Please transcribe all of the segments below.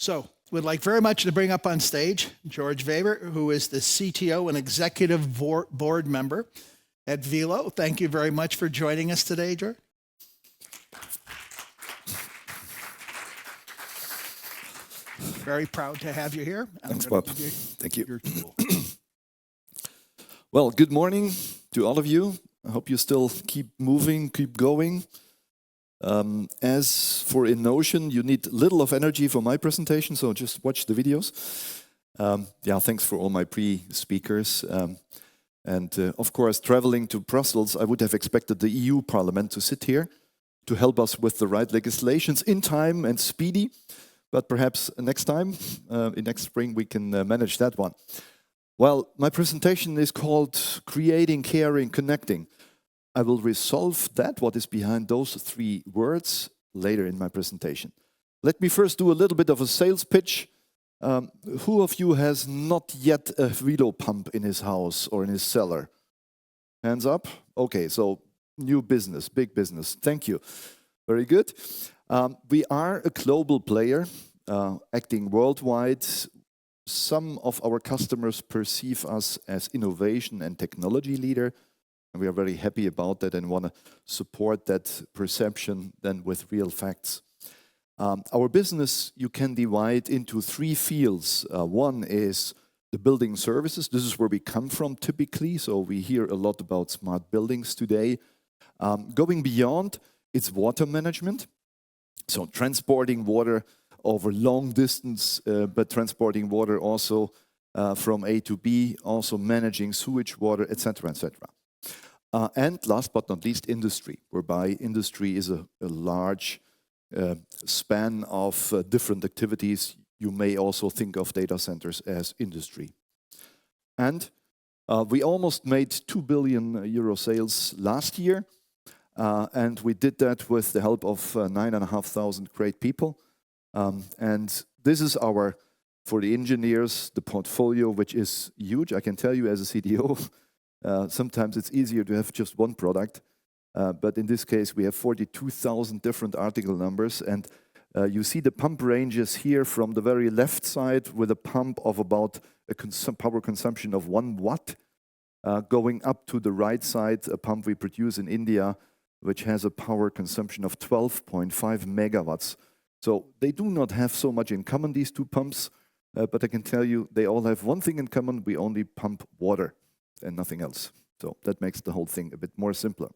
So we'd like very much to bring up on stage Georg Weber, who is the CTO and executive board member at Wilo. Thank you very much for joining us today, Georg. Very proud to have you here. Thanks, Bob. Thank you. Your tool. Well, good morning to all of you. I hope you still keep moving, keep going. As for in Notion, you need little of energy for my presentation, so just watch the videos. Thanks for all my pre-speakers. Of course, traveling to Brussels, I would have expected the EU Parliament to sit here to help us with the right legislations in time and speedy. But perhaps next time, in next spring, we can manage that one. Well, my presentation is called Creating, Caring, Connecting. I will resolve that, what is behind those three words, later in my presentation. Let me first do a little bit of a sales pitch. Who of you has not yet a Wilo pump in his house or in his cellar? Hands up? Okay, so new business, big business. Thank you. Very good. We are a global player, acting worldwide. Some of our customers perceive us as innovation and technology leader, and we are very happy about that and want to support that perception then with real facts. Our business you can divide into three fields. One is the building services. This is where we come from typically, so we hear a lot about smart buildings today. Going beyond, it's water management. So transporting water over long distance, but transporting water also from A to B, also managing sewage water, etc., etc. And last but not least, industry, whereby industry is a large span of different activities. You may also think of data centers as industry. And we almost made 2 billion euro sales last year. And we did that with the help of 9,500 great people. And this is our, for the engineers, the portfolio, which is huge. I can tell you as a CDO, sometimes it's easier to have just one product. But in this case, we have 42,000 different article numbers. And you see the pump ranges here from the very left side with a pump of about a power consumption of 1 watt, going up to the right side, a pump we produce in India, which has a power consumption of 12.5 megawatts. So they do not have so much in common, these two pumps, but I can tell you they all have one thing in common: we only pump water and nothing else. So that makes the whole thing a bit more simpler.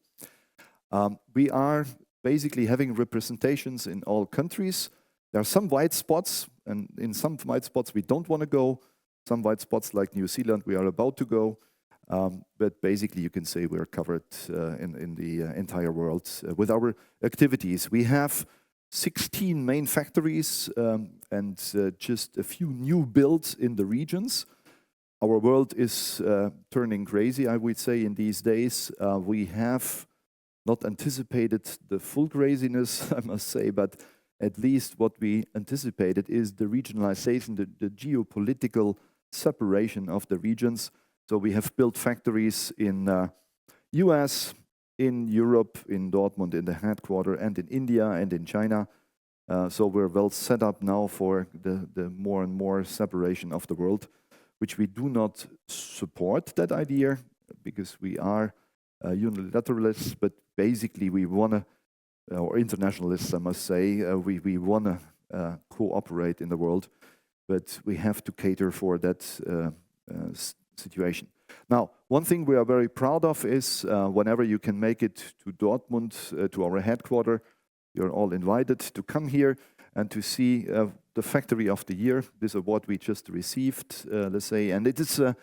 We are basically having representations in all countries. There are some white spots, and in some white spots we don't want to go. Some white spots like New Zealand we are about to go. But basically you can say we're covered in the entire world with our activities. We have 16 main factories and just a few new builds in the regions. Our world is turning crazy, I would say, in these days. We have not anticipated the full craziness, I must say, but at least what we anticipated is the regionalization, the geopolitical separation of the regions. So we have built factories in US, in Europe, in Dortmund, in the headquarters, and in India and in China. So we're well set up now for the more and more separation of the world, which we do not support that idea because we are unilateralists, but basically we want to, or internationalists, I must say, we want to cooperate in the world, but we have to cater for that situation. Now, one thing we are very proud of is whenever you can make it to Dortmund, to our headquarters, you're all invited to come here and to see the Factory of the Year, this award we just received, let's say, and it is a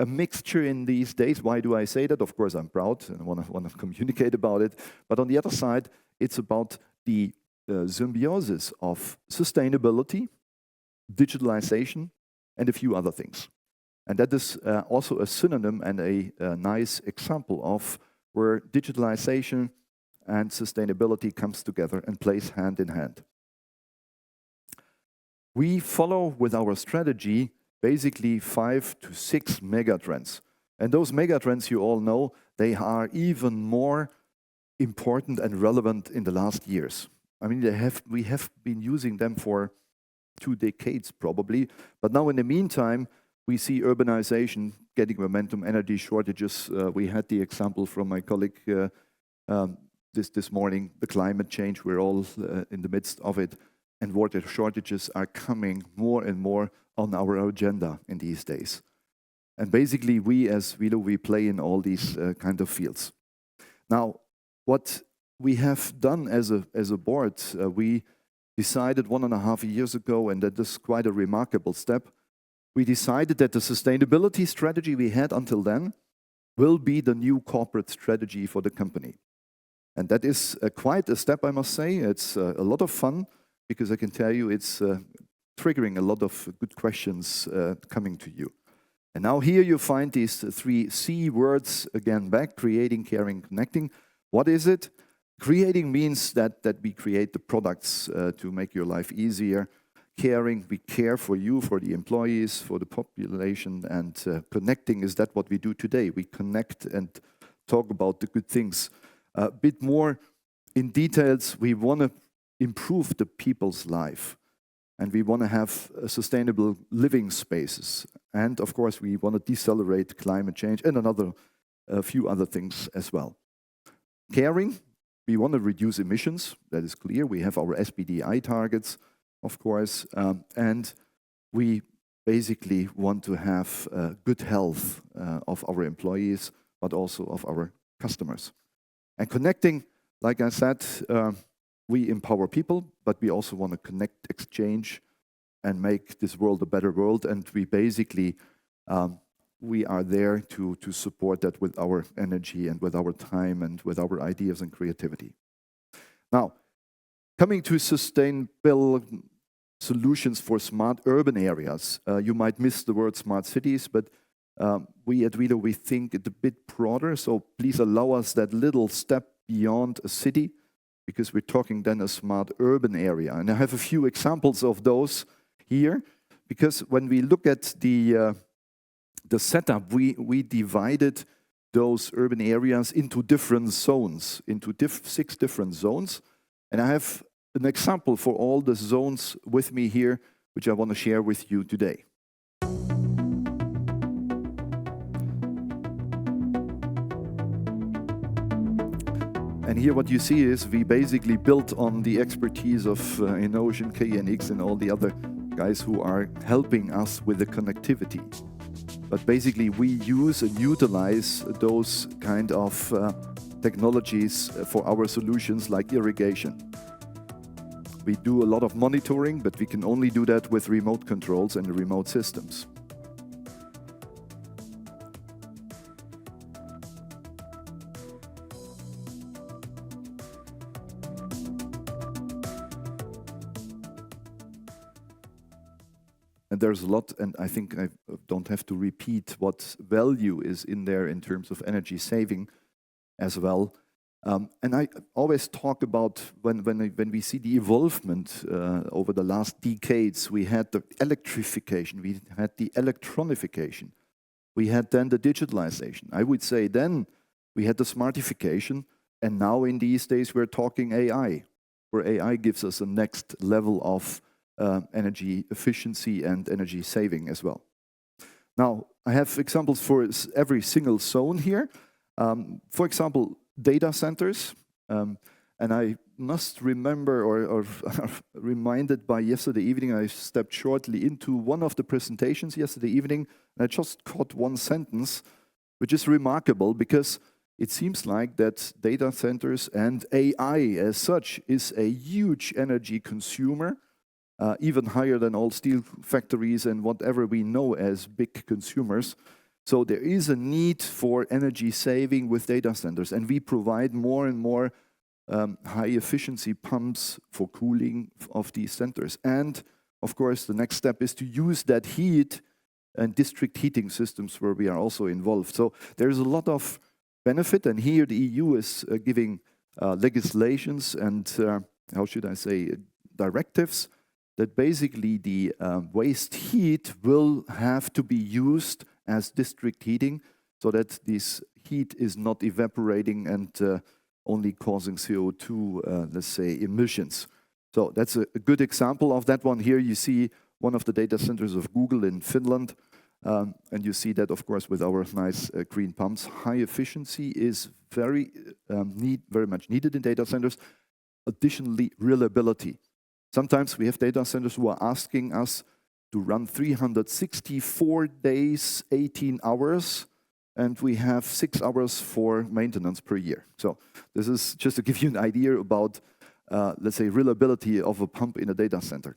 mixture in these days. Why do I say that? Of course, I'm proud and want to communicate about it. But on the other side, it's about the symbiosis of sustainability, digitalization, and a few other things. And that is also a synonym and a nice example of where digitalization and sustainability comes together and plays hand in hand. We follow with our strategy basically 5 to 6 megatrends. And those megatrends, you all know, they are even more important and relevant in the last years. I mean, we have been using them for 2 decades probably. But now in the meantime, we see urbanization getting momentum, energy shortages. We had the example from my colleague this morning, the climate change. We're all in the midst of it. And water shortages are coming more and more on our agenda in these days. And basically, we as Wilo, we play in all these kind of fields. Now, what we have done as a board, we decided 1.5 years ago, and that is quite a remarkable step. We decided that the sustainability strategy we had until then will be the new corporate strategy for the company. And that is quite a step, I must say. It's a lot of fun, because I can tell you it's triggering a lot of good questions coming to you. And now here you find these 3 C words again back: creating, caring, connecting. What is it? Creating means that we create the products to make your life easier. Caring, we care for you, for the employees, for the population. And connecting, is that what we do today? We connect and talk about the good things. A bit more in details, we want to improve the people's life. And we want to have sustainable living spaces. And of course, we want to decelerate climate change and a few other things as well. Caring, we want to reduce emissions. That is clear. We have our SBTi targets, of course. And we basically want to have good health of our employees, but also of our customers. And connecting, like I said, we empower people, but we also want to connect, exchange, and make this world a better world. And we basically, we are there to support that with our energy and with our time and with our ideas and creativity. Now, coming to sustainable solutions for smart urban areas, you might miss the word smart cities, but we at Wilo, we think it a bit broader. So please allow us that little step beyond a city, because we're talking then a smart urban area. And I have a few examples of those here, because when we look at the setup, we divided those urban areas into different zones, into 6 different zones. And I have an example for all the zones with me here, which I want to share with you today. And here what you see is we basically built on the expertise of Innocean, KNX, and all the other guys who are helping us with the connectivity. But basically we use and utilize those kind of technologies for our solutions, like irrigation. We do a lot of monitoring, but we can only do that with remote controls and remote systems. And there's a lot, and I think I don't have to repeat what value is in there in terms of energy saving as well. And I always talk about when we see the evolvement over the last decades, we had the electrification, we had the electronification, we had then the digitalization. I would say then we had the smartification, and now in these days we're talking AI, where AI gives us a next level of energy efficiency and energy saving as well. Now, I have examples for every single zone here. For example, data centers. And I must remember or reminded by yesterday evening, I stepped shortly into one of the presentations yesterday evening, and I just caught one sentence, which is remarkable, because it seems like that data centers and AI as such is a huge energy consumer, even higher than all steel factories and whatever we know as big consumers. So there is a need for energy saving with data centers, and we provide more and more high efficiency pumps for cooling of these centers. And of course, the next step is to use that heat and district heating systems where we are also involved. So there's a lot of benefit, and here the EU is giving legislations and, how should I say, directives that basically the waste heat will have to be used as district heating, so that this heat is not evaporating and only causing CO2, let's say, emissions. So that's a good example of that one. Here you see one of the data centers of Google in Finland. And you see that, of course, with our nice green pumps. High efficiency is very much needed in data centers. Additionally, reliability. Sometimes we have data centers who are asking us to run 364 days, 18 hours, and we have 6 hours for maintenance per year. So this is just to give you an idea about, let's say, reliability of a pump in a data center.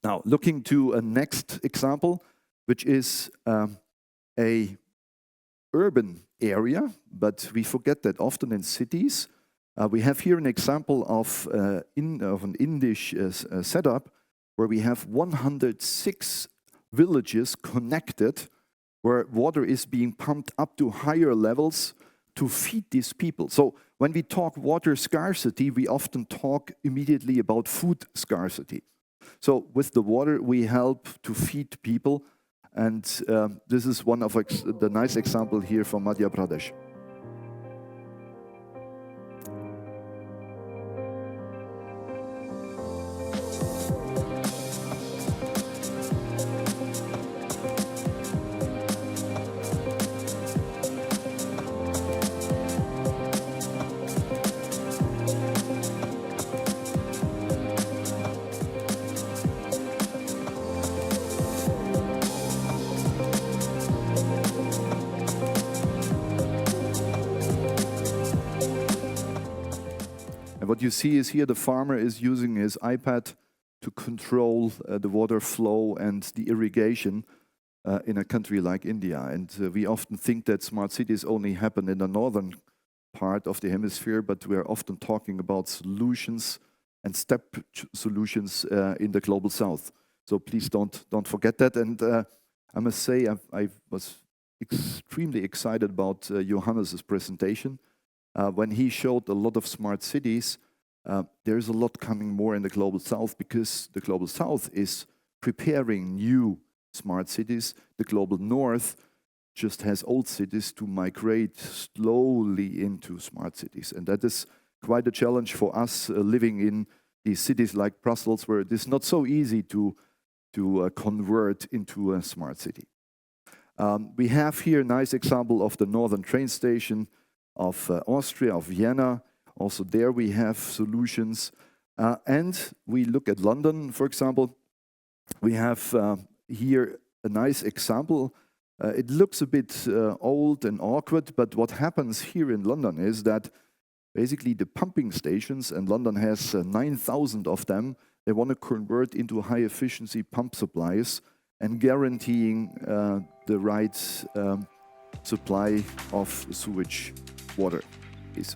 Now, looking to a next example, which is a urban area, but we forget that often in cities. We have here an example of an Indish setup where we have 106 villages connected, where water is being pumped up to higher levels to feed these people. So when we talk water scarcity, we often talk immediately about food scarcity. So with the water, we help to feed people, and this is one of the nice example here from Madhya Pradesh. And what you see is here the farmer is using his iPad to control the water flow and the irrigation in a country like India. And we often think that smart cities only happen in the northern part of the hemisphere, but we are often talking about solutions and step solutions in the global south. So please don't forget that. And I must say I was extremely excited about Johannes' presentation. When he showed a lot of smart cities, there's a lot coming more in the global south, because the global south is preparing new smart cities. The global north just has old cities to migrate slowly into smart cities. And that is quite a challenge for us living in these cities like Brussels, where it is not so easy to convert into a smart city. We have here a nice example of the northern train station of Austria, of Vienna. Also there we have solutions. And we look at London, for example. We have here a nice example. It looks a bit old and awkward, but what happens here in London is that basically the pumping stations, and London has 9,000 of them, they want to convert into high efficiency pump supplies and guaranteeing the right supply of sewage water. Please.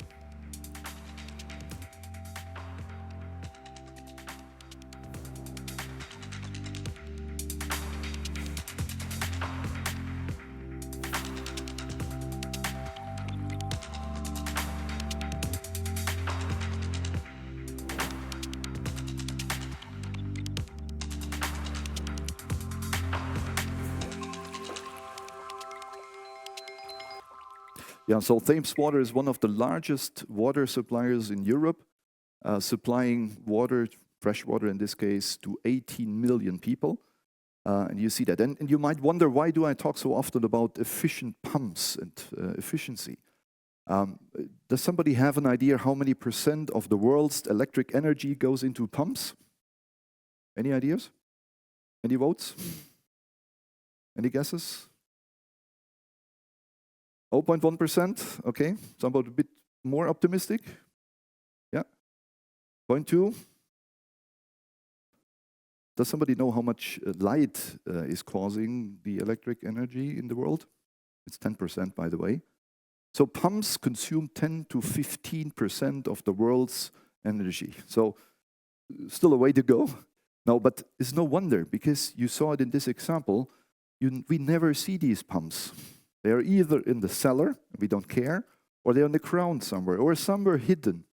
Yeah, so Thames Water is one of the largest water suppliers in Europe, supplying water, fresh water in this case, to 18 million people. And you see that. And you might wonder, why do I talk so often about efficient pumps and efficiency? Does somebody have an idea how many % of the world's electric energy goes into pumps? Any ideas? Any votes? Any guesses? 0.1%, okay. Somebody a bit more optimistic? Yeah. 0.2. Does somebody know how much light is causing the electric energy in the world? It's 10%, by the way. So pumps consume 10 to 15% of the world's energy. So still a way to go. No, but it's no wonder, because you saw it in this example, we never see these pumps. They are either in the cellar, we don't care, or they're on the ground somewhere, or somewhere hidden.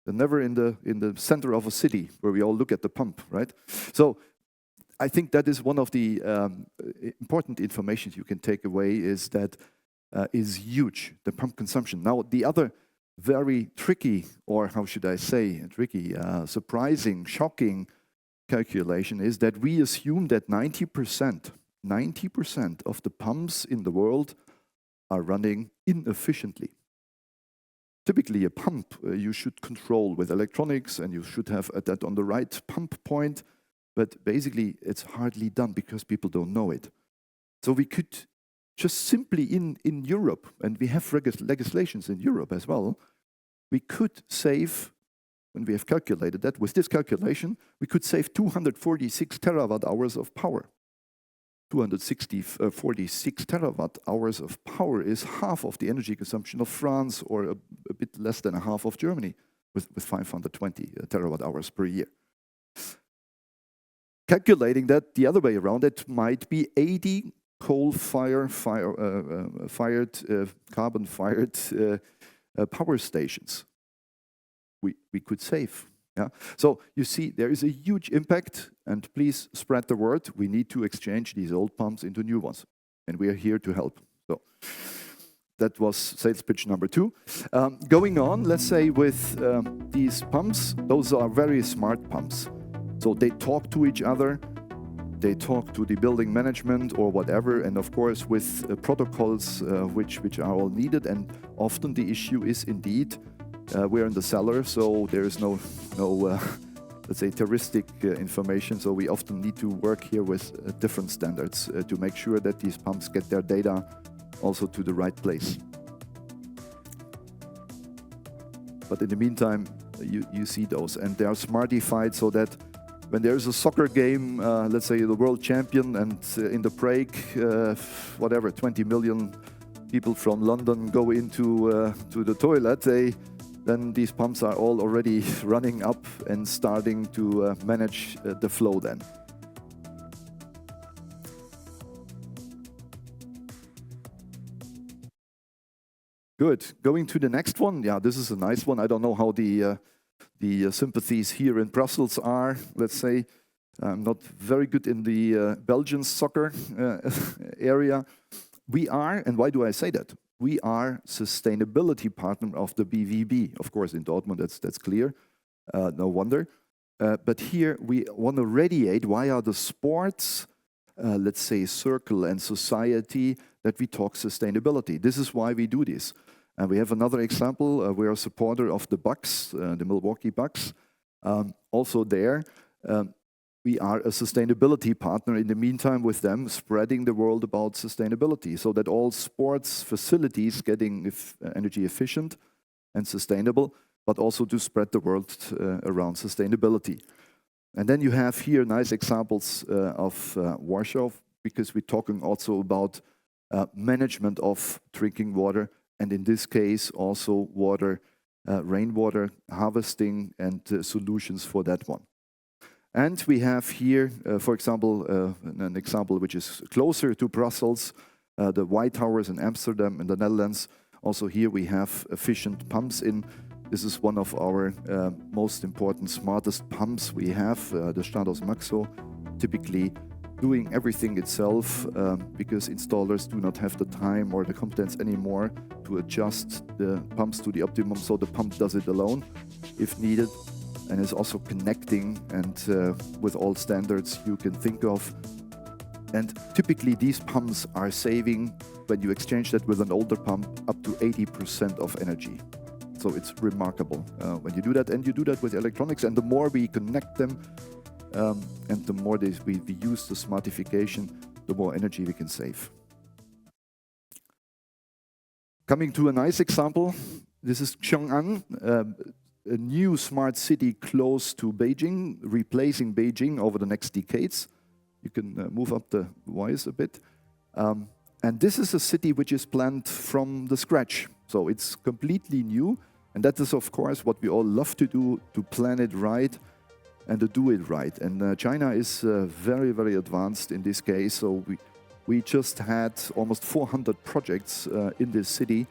They're never in the center of a city where we all look at the pump, right? So I think that is one of the important information you can take away, is that is huge, the pump consumption. Now, the other very tricky, or how should I say, tricky, surprising, shocking calculation is that we assume that 90% of the pumps in the world are running inefficiently. Typically, a pump you should control with electronics, and you should have that on the right pump point, but basically it's hardly done because people don't know it. So we could just simply in Europe, and we have legislations in Europe as well, we could save, when we have calculated that, with this calculation, we could save 246 terawatt hours of power. 46 terawatt hours of power is half of the energy consumption of France, or a bit less than a half of Germany, with 520 terawatt hours per year. Calculating that the other way around, it might be 80 coal-fired, carbon-fired power stations we could save. Yeah? So you see, there is a huge impact, and please spread the word. We need to exchange these old pumps into new ones, and we are here to help. So that was sales pitch number 2. Going on, let's say with these pumps, those are very smart pumps. So they talk to each other, they talk to the building management or whatever, and of course with protocols which are all needed. And often the issue is indeed we're in the cellar, so there is no let's say heuristic information. So we often need to work here with different standards to make sure that these pumps get their data also to the right place. But in the meantime, you see those, and they are smartified so that when there's a soccer game, let's say the world champion, and in the break, whatever, 20 million people from London go into to the toilet, then these pumps are all already running up and starting to manage the flow then. Good. Going to the next one. Yeah, this is a nice one. I don't know how the sympathies here in Brussels are. Let's say I'm not very good in the Belgian soccer area. We are, and why do I say that? We are sustainability partner of the BVB. Of course, in Dortmund, that's clear. No wonder. But here we want to radiate via the sports, let's say, circle and society that we talk sustainability. This is why we do this. And we have another example. We are a supporter of the Bucks, the Milwaukee Bucks. Also there, we are a sustainability partner in the meantime with them, spreading the word about sustainability so that all sports facilities getting energy efficient and sustainable, but also to spread the word around sustainability. And then you have here nice examples of Warsaw, because we're talking also about management of drinking water, and in this case also water, rainwater harvesting and solutions for that one. And we have here, for example, an example which is closer to Brussels, the White Towers in Amsterdam in the Netherlands. Also here we have efficient pumps in. This is one of our most important, smartest pumps we have, the Stratos Maxo, typically doing everything itself because installers do not have the time or the competence anymore to adjust the pumps to the optimum, so the pump does it alone if needed, and is also connecting and with all standards you can think of. And typically these pumps are saving, when you exchange that with an older pump, up to 80% of energy. So it's remarkable when you do that, and you do that with electronics, and the more we connect them and the more we use the smartification, the more energy we can save. Coming to a nice example, this is Chong'an, a new smart city close to Beijing, replacing Beijing over the next decades. You can move up the voice a bit. And this is a city which is planned from the scratch. So it's completely new. And that is, of course, what we all love to do, to plan it right and to do it right. And China is very, very advanced in this case. So we just had almost 400 projects in this city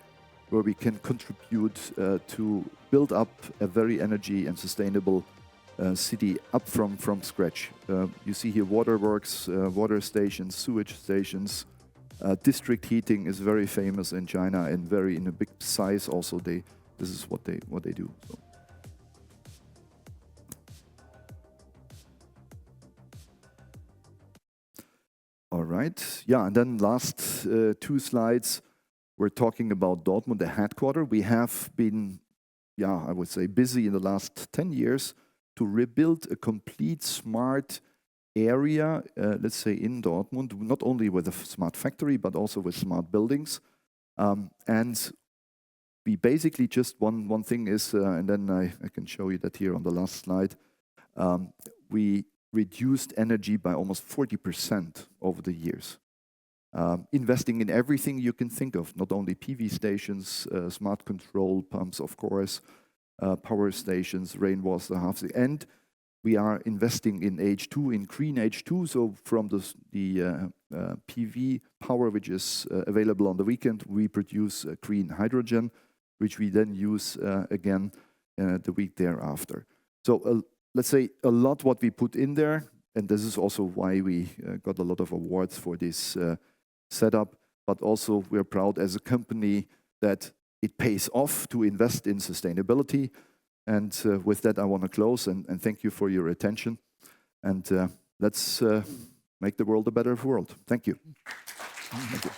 where we can contribute to build up a very energy and sustainable city up from scratch. You see here waterworks, water stations, sewage stations. District heating is very famous in China and very in a big size also. They this is what they do. So. All right. Yeah, and then last 2 slides, we're talking about Dortmund, the headquarters. We have been, I would say, busy in the last 10 years to rebuild a complete smart area, let's say in Dortmund, not only with a smart factory, but also with smart buildings. And we basically just, one thing is, and then I can show you that here on the last slide, we reduced energy by almost 40% over the years. Investing in everything you can think of, not only PV stations, smart control pumps, of course, power stations, rainwater harvesting, and we are investing in H2, in green H2, so from the PV power which is available on the weekend, we produce green hydrogen, which we then use again the week thereafter. So let's say a lot what we put in there, and this is also why we got a lot of awards for this setup, but also we're proud as a company that it pays off to invest in sustainability. And with that, I want to close and thank you for your attention. And let's make the world a better world. Thank you. Thank you.